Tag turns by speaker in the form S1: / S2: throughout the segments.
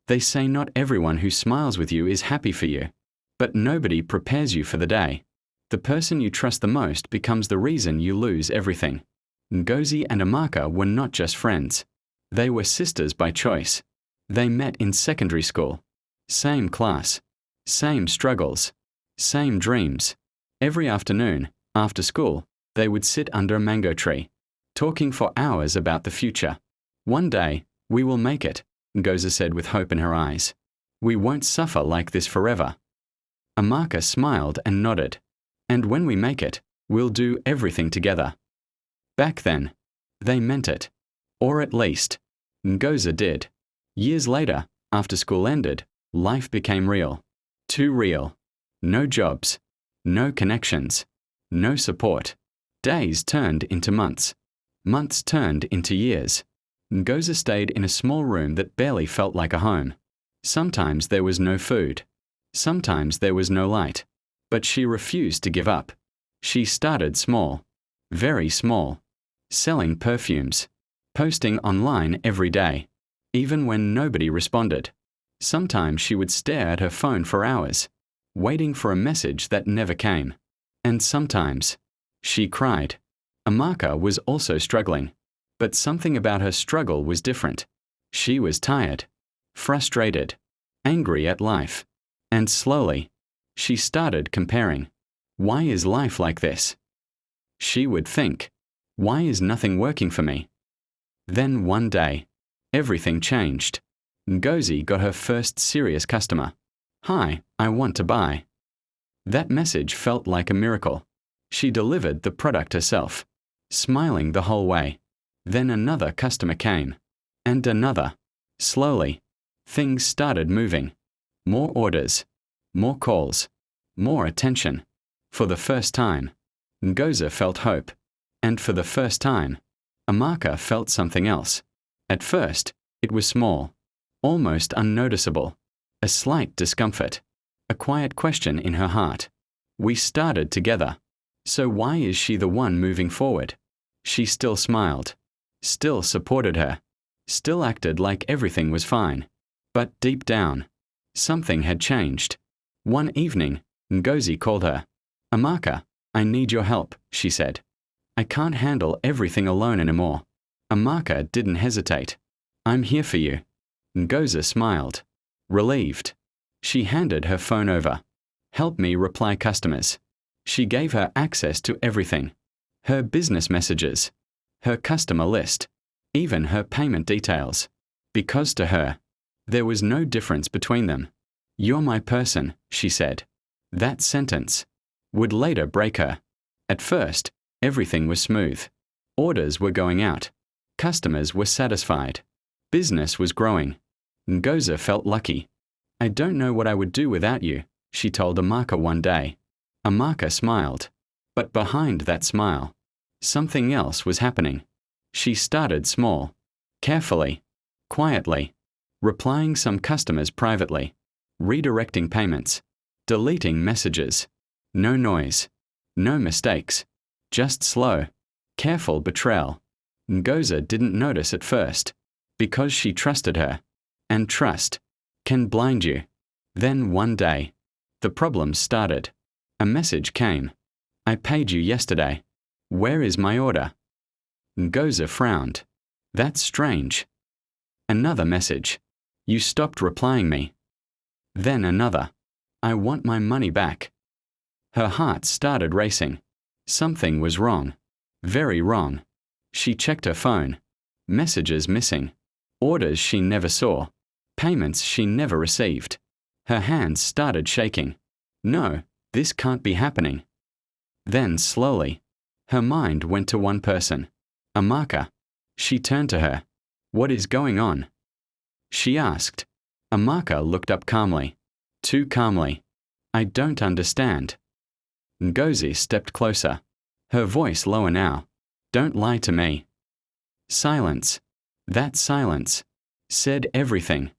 S1: They say not everyone who smiles with you is happy for you, but nobody prepares you for the day. The person you trust the most becomes the reason you lose everything. Ngozi and Amaka were not just friends. They were sisters by choice. They met in secondary school. Same class. Same struggles. Same dreams. Every afternoon, after school, they would sit under a mango tree, talking for hours about the future. One day, we will make it, Ngozi said with hope in her eyes. We won't suffer like this forever. Amaka smiled and nodded. And when we make it, we'll do everything together. Back then, they meant it. Or at least, Ngozi did. Years later, after school ended, life became real. Too real. No jobs. No connections. No support. Days turned into months. Months turned into years. Ngozi stayed in a small room that barely felt like a home. Sometimes there was no food. Sometimes there was no light. But she refused to give up. She started small. Very small. Selling perfumes. Posting online every day. Even when nobody responded. Sometimes she would stare at her phone for hours, waiting for a message that never came. And sometimes, she cried. Amaka was also struggling. But something about her struggle was different. She was tired. Frustrated. Angry at life. And slowly, she started comparing. Why is life like this? She would think, why is nothing working for me? Then one day, everything changed. Ngozi got her first serious customer. Hi, I want to buy. That message felt like a miracle. She delivered the product herself, smiling the whole way. Then another customer came. And another. Slowly, things started moving. More orders. More calls. More attention. For the first time, Ngozi felt hope. And for the first time, Amaka felt something else. At first, it was small. Almost unnoticeable. A slight discomfort. A quiet question in her heart. We started together. So why is she the one moving forward? She still smiled. Still supported her. Still acted like everything was fine. But deep down, something had changed. One evening, Ngozi called her. Amaka, I need your help, she said. I can't handle everything alone anymore. Amaka didn't hesitate. I'm here for you. Ngozi smiled. Relieved. She handed her phone over. Help me reply customers. She gave her access to everything. Her business messages. Her customer list. Even her payment details. Because to her, there was no difference between them. You're my person, she said. That sentence would later break her. At first, everything was smooth. Orders were going out. Customers were satisfied. Business was growing. Ngozi felt lucky. I don't know what I would do without you, she told Amaka one day. Amaka smiled. But behind that smile, something else was happening. She started small. Carefully. Quietly. Replying some customers privately. Redirecting payments. Deleting messages. No noise. No mistakes. Just slow. Careful betrayal. Ngozi didn't notice at first. Because she trusted her. And trust can blind you. Then one day, the problems started. A message came. I paid you yesterday. Where is my order? Ngozi frowned. That's strange. Another message. You stopped replying me. Then another. I want my money back. Her heart started racing. Something was wrong. Very wrong. She checked her phone. Messages missing. Orders she never saw. Payments she never received. Her hands started shaking. No, this can't be happening. Then slowly, her mind went to one person. Amaka. She turned to her. What is going on? She asked. Amaka looked up calmly. Too calmly. I don't understand. Ngozi stepped closer. Her voice lower now. Don't lie to me. Silence. That silence said everything.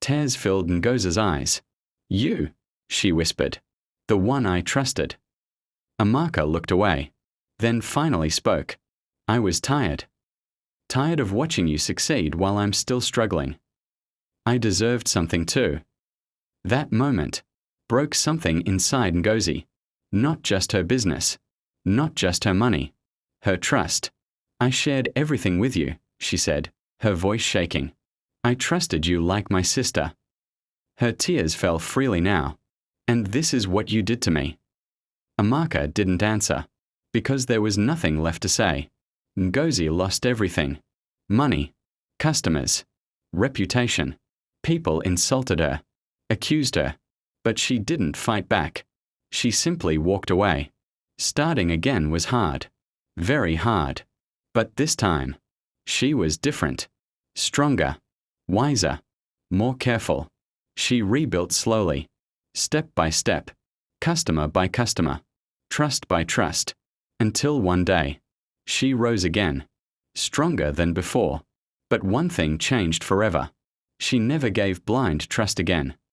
S1: Tears filled Ngozi's eyes. You, she whispered. The one I trusted. Amaka looked away. Then finally spoke. I was tired. Tired of watching you succeed while I'm still struggling. I deserved something too. That moment broke something inside Ngozi. Not just her business, not just her money, her trust. I shared everything with you, she said, her voice shaking. I trusted you like my sister. Her tears fell freely now. And this is what you did to me. Amaka didn't answer, because there was nothing left to say. Ngozi lost everything. Money, customers, reputation. People insulted her, accused her, but she didn't fight back. She simply walked away. Starting again was hard, very hard. But this time, she was different, stronger, wiser, more careful. She rebuilt slowly, step by step, customer by customer, trust by trust, until one day, she rose again, stronger than before. But one thing changed forever. She never gave blind trust again.